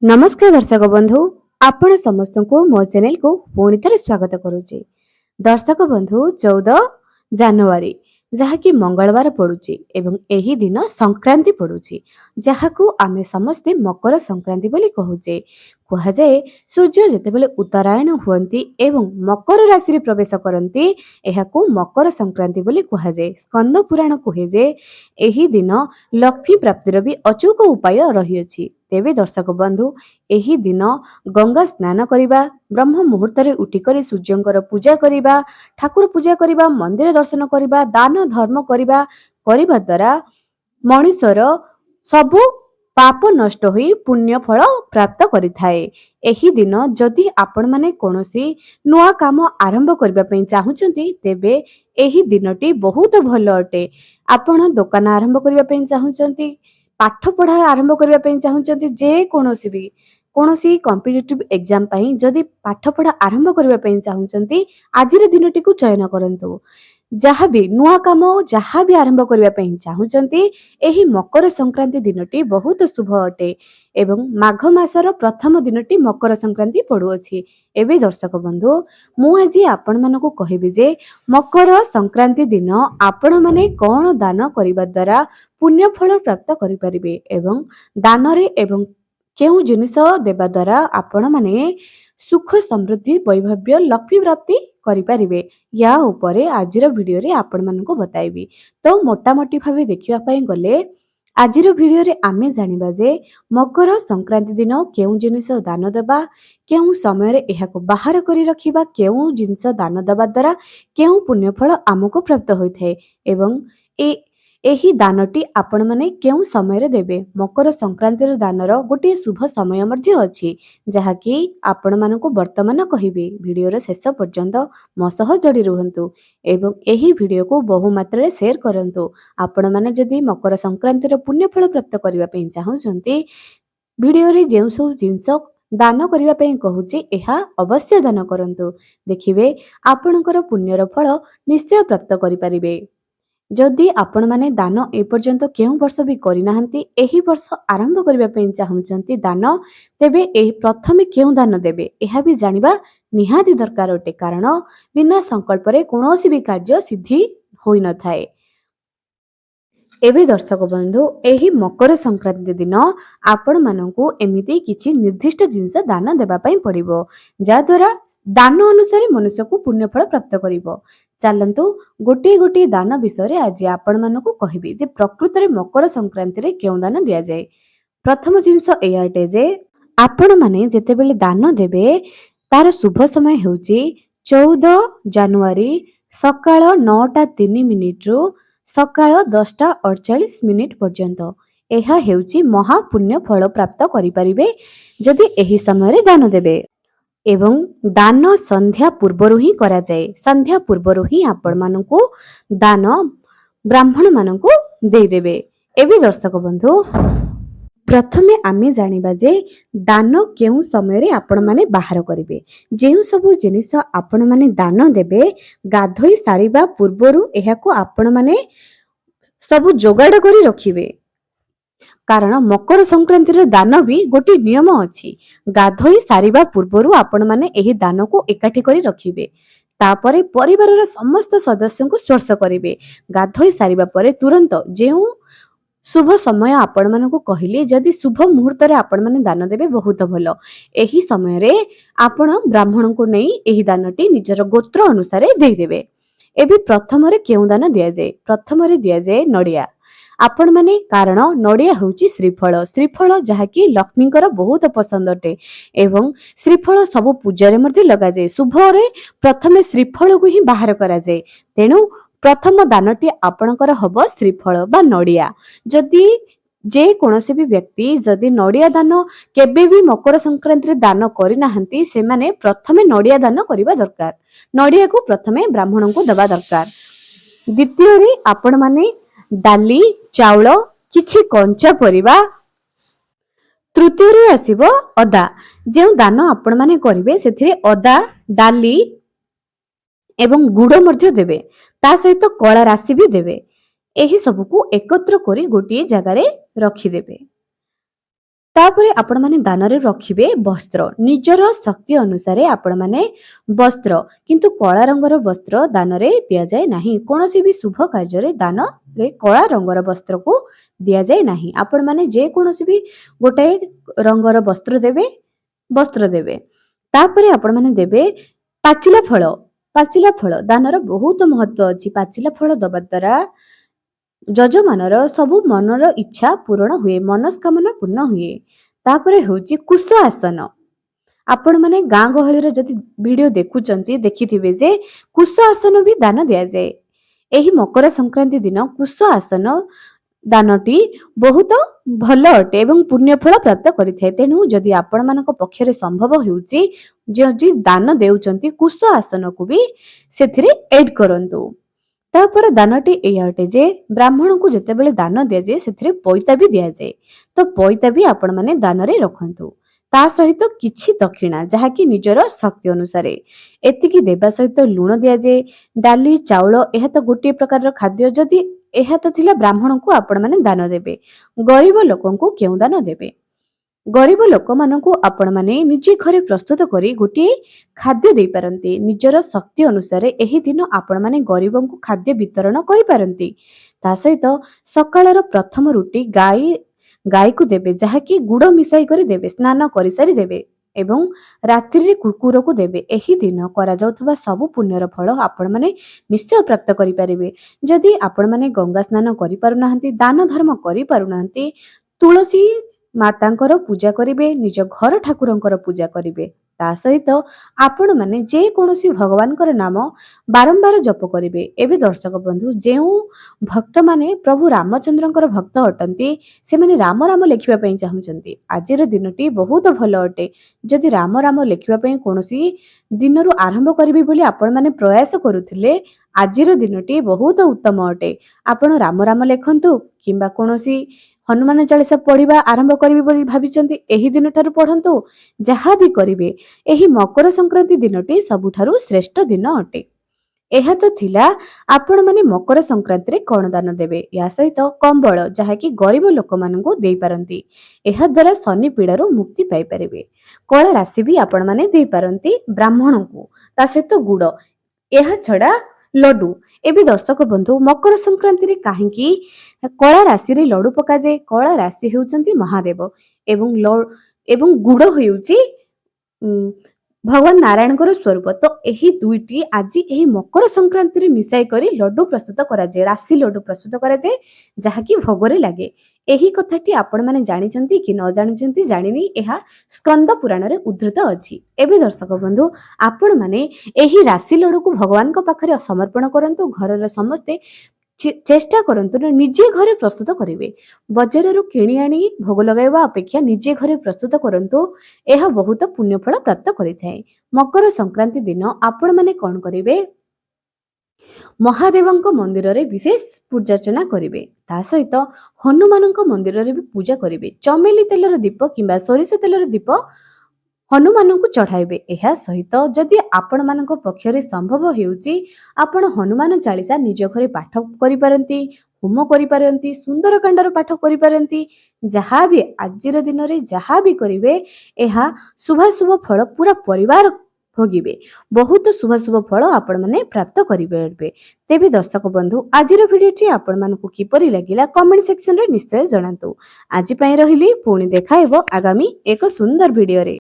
नमस्कार दर्शक बंधु आपण समस्त को मो चैनल को पुणी थे स्वागत करुचे। दर्शक बंधु 14 जनवरी जहाँकि मंगलवार पड़ुची एवं एही दिन संक्रांति पड़ुची जहाकू आमे समस्ते मकर संक्रांति बोली कहूचे। कहा जाए सूर्य जेतेबेले उत्तरायण हुअंती एवं मकर राशि रे प्रवेश करती एहाकू मकर संक्रांति बोली कहा जाए। स्कंद पुराण कहे जे एही दिन लक्ष्मी प्राप्तिर भी अचूक उपाय रही। तेबे दर्शक बंधु एही दिन गंगा स्नान करिबा, ब्रह्म मुहूर्त रे उठिकरी सूर्यंकर पूजा करिबा, ठाकुर पूजा करिबा, मंदिर दर्शन करिबा, दान धर्म करिबा द्वारा मनुष्यर सबु पाप नष्ट होई पुण्य फल प्राप्त करिथाए। एही दिन जदि आपण माने कोनोसी नुआ काम आरंभ करिबा पई चाहुचंती तेबे एही दिनटी बहुत भल अटे। आपण दुकान आरंभ करिबा पई चाहुचंती, पाठ पढ़ा आरंभ करिबा पई चाहुचंती, जे कोनोसी कॉम्पिटिटिव एग्जाम पई जदि पाठ पढ़ा आरंभ करिबा पई चाहुचंती आजिर दिनटी को चयन करंतु। जहाँ भी नुआ काम जहाँ भी आरंभ करिबा पई चाहुचंती एही मकर संक्रांति दिनटी बहुत शुभ अटे एवं माघ मासर प्रथम दिनटी मकर संक्रांति पड़ुअछि। एबे दर्शक बंधु मु आज आपण मानको कहिबि जे मकर संक्रांति दिन आपण माने कोन दान करिबा द्वारा पुण्य फल प्राप्त करि परिबे एवं दान रे एवं केउ जिनिस देबा द्वारा आपण माने सुख समृद्धि वैभव्य लक्ष्मी प्राप्ति करि परिबे या उपरे आजिर वीडियो रे आपण मानको बताइबी। तो मोटामोटी भावे देखिबा पई गले आजिर वीडियो रे आमे जानिबा जे मकर संक्रांति दिन केउ जिनिस दान देबा, केउ समय रे एहाको बाहर करि रखिबा, केउ जिनिस दान देबा द्वारा केउ पुण्य फल आमको प्राप्त होइथाय एवं एही दानटी आपण माने केउ समय रे देबे। मकर संक्रांति रे दानर गोटे शुभ समय मध्ये अछि जहाँकि आपण मानको वर्तमान कहिबे। वीडियो रे शेष पर्यंत मो सह जोड़ी रुहंतु एवं एही वीडियो को बहु मात्रा रे शेयर करंतु। आपण माने जदि मकर संक्रांति रो पुण्य फल प्राप्त करिबा पई चाहुचंती वीडियो रे जेउ सब जिंस दान करिबा पई कहूची एहा अवश्य दान करंतु। देखिबे आपणकर पुण्यर फल निश्चय प्राप्त करि परिबे। जदि आपण माने दान ए पर्यंत केउ वर्ष भी करि नाहंती एही वर्ष आरंभ करिबा पई चाहुचंती दान तेबे एही प्रथमे केउ दान देबे एहा भी जानिबा निहाती दरकार अटे। कारण बिना संकल्प रे कोनोसी भी कार्य सिद्धि होई न थाए। एबे दर्शक बंधु एही मकर संक्रांति दिन आपण माननकु एमिति किछि निर्दिष्ट जिंस दान देबा पई पड़िबो जा द्वारा दान अनुसार मनुष्य को पुण्य फल प्राप्त करिबो। चलंतु गोटे गोटे दान विषय आज आपण मानकु कहिबी जे प्रकृत रे मकर संक्रांति रे केउ दान दिया जाय। प्रथम जिंस एयाटे जे आपण माने जेतेबेले दान देबे तार शुभ समय हेउची 14 जनवरी सकाळ 9:03 रु सकाळ 10:48 पर्यंत। एहा हेउची महापुण्य फल प्राप्त करि परिबे जदि एही समय रे दान देबे एवं दान संध्या पूर्वरु ही करा जाए। संध्या पूर्वरु ही आपण मानकु दान ब्राह्मण मानकु दे देबे। एबे दर्शक बंधु प्रथमे आमे जानिबा जे दान केउ समय रे आपण माने बाहर करिवे। जेउ सब जिनिस आपण माने दान देबे गाधोई सारिबा पूर्वरु एहाकू आपण माने सब जोगाड़ करी रखिबे। कारण मकर संक्रांति रे दान भी गोटे नियम अछि। गाधोई सारिबा पूर्वरु आपण माने एही दान को एकाठी करी रखिबे। तापरे परिवार रे समस्त सदस्य को स्पर्श करिवे। गाधोई सारिबा परे तुरंत जेउ शुभ समय आपण मानकु कहिले जदि शुभ मुहूर्त रे आपण माने दान देबे बहुत भलो। एही समय रे आपण ब्राह्मण को नै एही दानटी निजर गोत्र अनुसार देई देबे। एबे प्रथम रे केउ दान दिया जाय? प्रथम रे दिया जाय नडिया। आपण माने कारण नडिया होउची श्रीफल। श्रीफल जहाँकि लक्ष्मीकर बहुत पसंद अटे एवं श्रीफल सब पूजा रे मध्ये लगा जाय। शुभ रे प्रथमे श्रीफल को ही बाहर करा जाय। तेनु प्रथम दानटी आपणकर हबो श्रीफल बा नडिया। जदि जे कोनोसी भी व्यक्ति जदि नडिया दान केबे भी मकर संक्रांति रे दान करि नाहंती से माने प्रथमे नडिया दान करिबा दरकार। नडिया को प्रथमे ब्राह्मण को दबा दरकार। द्वितीय रे आपण माने डाली चाउल किछि कंचा परिबा। तृतीय रे आसीबो अदा। जे दान आपण माने करिवे सेथिरे अदा डाली एवं गुड़ मध्य देबे। ता सहित कला राशि भी देबे। एही सबको एकत्र करी गोटे जगार रखी देबे। ତାପରେ ଆପଣମାନେ ଦାନରେ ରଖିବେ ବସ୍ତ୍ର। ନିଜର ଶକ୍ତି ଅନୁସାରେ ଆପଣମାନେ ବସ୍ତ୍ର, କିନ୍ତୁ କଳା ରଙ୍ଗର ବସ୍ତ୍ର ଦାନରେ ଦିଆଯାଏ ନାହିଁ। କୌଣସି ବି ଶୁଭ କାର୍ଯ୍ୟରେ ଦାନରେ କଳା ରଙ୍ଗର ବସ୍ତ୍ରକୁ ଦିଆଯାଏ ନାହିଁ। ଆପଣମାନେ ଯେକୌଣସି ବି ଗୋଟାଏ ରଙ୍ଗର ବସ୍ତ୍ର ଦେବେ। ତାପରେ ଆପଣମାନେ ଦେବେ ପାଚିଲା ଫଳ। ପାଚିଲା ଫଳ ଦାନର ବହୁତ ମହତ୍ଵ ଅଛି। ପାଚିଲା ଫଳ ଦବା ଦ୍ୱାରା ଯଜମାନର ସବୁ ମନର ଇଚ୍ଛା ପୂରଣ ହୁଏ, ମନସ୍କାମନା ପୂର୍ଣ୍ଣ ହୁଏ। ତାପରେ ହେଉଛି କୁଶ ଆସନ। ଆପଣମାନେ ଗାଁ ଗହଳିର ଯଦି ଭିଡିଓ ଦେଖୁଛନ୍ତି ଦେଖିଥିବେ ଯେ କୁଶ ଆସନ ବି ଦାନ ଦିଆଯାଏ। ଏହି ମକର ସଂକ୍ରାନ୍ତି ଦିନ କୁଶ ଆସନ ଦାନଟି ବହୁତ ଭଲ ଅଟେ ଏବଂ ପୁଣ୍ୟ ଫଳ ପ୍ରାପ୍ତ କରିଥାଏ। ତେଣୁ ଯଦି ଆପଣମାନଙ୍କ ପକ୍ଷରେ ସମ୍ଭବ ହେଉଛି, ଯଦି ଦାନ ଦେଉଛନ୍ତି କୁଶ ଆସନକୁ ବି ସେଥିରେ ଏଡ୍ କରନ୍ତୁ। ତାପରେ ଦାନଟି ଏଇଆ ଅଟେ ଯେ ବ୍ରାହ୍ମଣଙ୍କୁ ଯେତେବେଳେ ଦାନ ଦିଆଯାଏ ସେଥିରେ ପଇତା ବି ଦିଆଯାଏ। ତ ପଇତା ବି ଆପଣମାନେ ଦାନରେ ରଖନ୍ତୁ। ତା ସହିତ କିଛି ଦକ୍ଷିଣା, ଯାହାକି ନିଜର ଶକ୍ତି ଅନୁସାରେ। ଏତିକି ଦେବା ସହିତ ଲୁଣ ଦିଆଯାଏ, ଡାଲି, ଚାଉଳ, ଏହା ତ ଗୋଟିଏ ପ୍ରକାରର ଖାଦ୍ୟ। ଯଦି ଏହା ତ ଥିଲା ବ୍ରାହ୍ମଣଙ୍କୁ ଆପଣମାନେ ଦାନ ଦେବେ। ଗରିବ ଲୋକଙ୍କୁ କେଉଁ ଦାନ ଦେବେ? ଗରିବ ଲୋକମାନଙ୍କୁ ଆପଣମାନେ ନିଜେ ଘରେ ପ୍ରସ୍ତୁତ କରି ଗୋଟିଏ ଖାଦ୍ୟ ଦେଇପାରନ୍ତି। ନିଜର ଶକ୍ତି ଅନୁସାରେ ଏହି ଦିନ ଆପଣମାନେ ଗରିବଙ୍କୁ ଖାଦ୍ୟ ବିତରଣ କରିପାରନ୍ତି। ତା ସହିତ ସକାଳର ପ୍ରଥମ ରୁଟି ଗାଈକୁ ଦେବେ, ଯାହାକି ଗୁଡ଼ ମିଶାଇ କରି ଦେବେ, ସ୍ନାନ କରିସାରି ଦେବେ ଏବଂ ରାତ୍ରିରେ କୁକୁରକୁ ଦେବେ। ଏହି ଦିନ କରାଯାଉଥିବା ସବୁ ପୁଣ୍ୟର ଫଳ ଆପଣମାନେ ନିଶ୍ଚୟ ପ୍ରାପ୍ତ କରିପାରିବେ। ଯଦି ଆପଣମାନେ ଗଙ୍ଗା ସ୍ନାନ କରିପାରୁନାହାନ୍ତି, ଦାନ ଧର୍ମ କରିପାରୁନାହାନ୍ତି, ତୁଳସୀ ମାତାଙ୍କର ପୂଜା କରିବେ, ନିଜ ଘର ଠାକୁରଙ୍କର ପୂଜା କରିବେ। ତା ସହିତ ଆପଣମାନେ ଯେକୌଣସି ଭଗବାନଙ୍କର ନାମ ବାରମ୍ବାର ଜପ କରିବେ। ଏବେ ଦର୍ଶକ ବନ୍ଧୁ, ଯେଉଁ ଭକ୍ତମାନେ ପ୍ରଭୁ ରାମଚନ୍ଦ୍ରଙ୍କର ଭକ୍ତ ଅଟନ୍ତି, ସେମାନେ ରାମ ରାମ ଲେଖିବା ପାଇଁ ଚାହୁଁଛନ୍ତି, ଆଜିର ଦିନଟି ବହୁତ ଭଲ ଅଟେ। ଯଦି ରାମ ରାମ ଲେଖିବା ପାଇଁ କୌଣସି ଦିନରୁ ଆରମ୍ଭ କରିବେ ବୋଲି ଆପଣମାନେ ପ୍ରୟାସ କରୁଥିଲେ, ଆଜିର ଦିନଟି ବହୁତ ଉତ୍ତମ ଅଟେ। ଆପଣ ରାମ ରାମ ଲେଖନ୍ତୁ କିମ୍ବା କୌଣସି ହନୁମାନ ଚାଳିଶା ପଢିବା ଆରମ୍ଭ କରିବେ ବୋଲି ଭାବିଛନ୍ତି, ଏହି ଦିନଠାରୁ ପଢନ୍ତୁ। ଯାହା ବି କରିବେ, ଏହି ମକର ସଂକ୍ରାନ୍ତି ଦିନଟି ସବୁଠାରୁ ଶ୍ରେଷ୍ଠ ଦିନ ଅଟେ। ଏହା ତ ଥିଲା ଆପଣମାନେ ମକର ସଂକ୍ରାନ୍ତିରେ କଣ ଦାନ ଦେବେ। ଏହା ସହିତ କମ୍ବଳ, ଯାହାକି ଗରିବ ଲୋକମାନଙ୍କୁ ଦେଇପାରନ୍ତି। ଏହା ଦ୍ୱାରା ଶନି ପୀଡ଼ାରୁ ମୁକ୍ତି ପାଇପାରିବେ। କଳା ରାଶି ବି ଆପଣମାନେ ଦେଇପାରନ୍ତି ବ୍ରାହ୍ମଣଙ୍କୁ। ତା ସହିତ ଗୁଡ଼, ଏହା ଛଡା ଲଡୁ। ଏବେ ଦର୍ଶକ ବନ୍ଧୁ, ମକର ସଂକ୍ରାନ୍ତିରେ କାହିଁକି କଳା ରାଶିରେ ଲଡୁ ପକାଯାଏ? କଳା ରାଶି ହେଉଛନ୍ତି ମହାଦେବ ଏବଂ ଗୁଡ଼ ହେଉଛି ଭଗବାନ ନାରାୟଣଙ୍କର ସ୍ୱରୂପ। ତ ଏହି ଦୁଇଟି ଆଜି ଏହି ମକର ସଂକ୍ରାନ୍ତିରେ ମିଶାଇ କରି ଲଡୁ ପ୍ରସ୍ତୁତ କରାଯାଏ, ରାଶି ଲଡୁ ପ୍ରସ୍ତୁତ କରାଯାଏ, ଯାହାକି ଭୋଗରେ ଲାଗେ। ଏହି କଥାଟି ଆପଣମାନେ ଜାଣିଛନ୍ତି କି ନ ଜାଣିଛନ୍ତି ଜାଣିନି, ଏହା ସ୍କନ୍ଦ ପୁରାଣରେ ଉଦ୍ଧୃତ ଅଛି। ଏବେ ଦର୍ଶକ ବନ୍ଧୁ, ଆପଣମାନେ ଏହି ରାଶି ଲଡୁକୁ ଭଗବାନଙ୍କ ପାଖରେ ସମର୍ପଣ କରନ୍ତୁ। ଘରର ସମସ୍ତେ ଚେଷ୍ଟା କରନ୍ତୁ ନିଜେ ଘରେ ପ୍ରସ୍ତୁତ କରିବେ। ବଜାରରୁ କିଣି ଆଣି ଭୋଗ ଲଗାଇବା ଅପେକ୍ଷା ନିଜେ ଘରେ ପ୍ରସ୍ତୁତ କରନ୍ତୁ। ଏହା ବହୁତ ପୁଣ୍ୟ ଫଳ ପ୍ରାପ୍ତ କରିଥାଏ। ମକର ସଂକ୍ରାନ୍ତି ଦିନ ଆପଣମାନେ କଣ କରିବେ? ମହାଦେବଙ୍କ ମନ୍ଦିରରେ ବିଶେଷ ପୂଜାର୍ଚ୍ଚନା କରିବେ। ତା ସହିତ ହନୁମାନଙ୍କ ମନ୍ଦିରରେ ବି ପୂଜା କରିବେ। ଚମେଲି ତେଲର ଦୀପ କିମ୍ବା ସୋରିଷ ତେଲର ଦୀପ ହନୁମାନଙ୍କୁ ଚଢାଇବେ। ଏହା ସହିତ ଯଦି ଆପଣମାନଙ୍କ ପକ୍ଷରେ ସମ୍ଭବ ହେଉଛି, ଆପଣ ହନୁମାନ ଚାଳିଶା ନିଜ ଘରେ ପାଠ କରିପାରନ୍ତି, ହୋମ କରିପାରନ୍ତି, ସୁନ୍ଦରକାଣ୍ଡର ପାଠ କରିପାରନ୍ତି। ଯାହା ବି ଆଜିର ଦିନରେ ଯାହା ବି କରିବେ, ଏହା ଶୁଭାଶୁଭ ଫଳ ପୁରା ପରିବାର ଭୋଗିବେ। ବହୁତ ଶୁଭାଶୁଭ ଫଳ ଆପଣମାନେ ପ୍ରାପ୍ତ କରିପାରିବେ। ତେବେ ଦର୍ଶକ ବନ୍ଧୁ, ଆଜିର ଭିଡିଓଟି ଆପଣମାନଙ୍କୁ କିପରି ଲାଗିଲା କମେଣ୍ଟ ସେକ୍ସନରେ ନିଶ୍ଚୟ ଜଣାନ୍ତୁ। ଆଜି ପାଇଁ ରହିଲି, ପୁଣି ଦେଖା ହେବ ଆଗାମୀ ଏକ ସୁନ୍ଦର ଭିଡିଓରେ।